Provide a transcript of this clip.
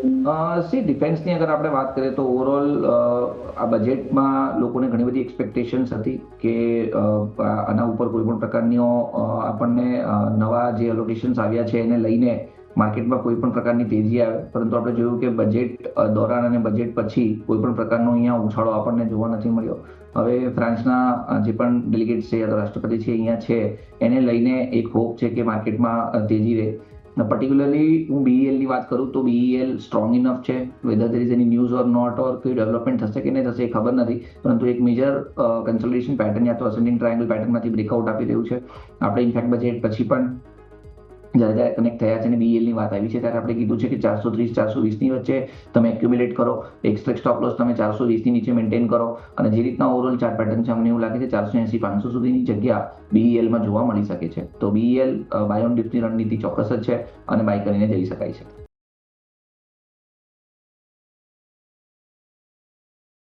ડિફેન્સની અગર આપણે વાત કરીએ તો ઓવરઓલ આ બજેટમાં લોકોને ઘણી બધી એક્સપેક્ટેશન્સ હતી કે આના ઉપર કોઈ પણ પ્રકારનો આપણને નવા જે એલોકેશન્સ આવ્યા છે એને લઈને માર્કેટમાં કોઈ પણ પ્રકારની તેજી આવે, પરંતુ આપણે જોયું કે બજેટ દોરાન અને બજેટ પછી કોઈ પણ પ્રકારનો અહીંયા ઉછાળો આપણને જોવા નથી મળ્યો. હવે ફ્રાન્સના જે પણ ડેલિગેટ્સ છે યા રાષ્ટ્રપતિ છે અહીંયા છે એને લઈને એક હોપ છે કે માર્કેટમાં તેજી રહે. પર્ટિક્યુલરલી હું BEL ની વાત કરું તો BEL સ્ટ્રોંગ ઇનફ છે. Whether there is any news or not or કોઈ ડેવલપમેન્ટ થશે કે નહીં થશે એ ખબર નથી, પરંતુ એક મેજર કન્સોલિડેશન પેટર્ન યા તો અસેન્ડિંગ ટ્રાયેંગલ પેટર્નમાંથી બ્રેકઆઉટ આપી રહ્યું છે. આપણે ઇનફેક્ટ બજેટ પછી પણ જ્યારે કનેક્ટ થયા છે અને BEL ની વાત આવી છે ત્યારે આપણે કીધું છે કે 430-420 ની વચ્ચે તમે એક્યુમ્યુલેટ કરો, એક સ્ટોપ લોસ તમે 420 ની નીચે મેન્ટેન કરો, અને જે રીતના ઓવરઓલ ચાર્ટ પેટર્ન છે અમને એવું લાગે છે 480-500 સુધીની જગ્યા BEL માં જોવા મળી શકે છે. તો BEL બાય ઓન ડિપની રણનીતિ ચોક્કસ જ છે અને બાય કરીને જઈ શકાય છે.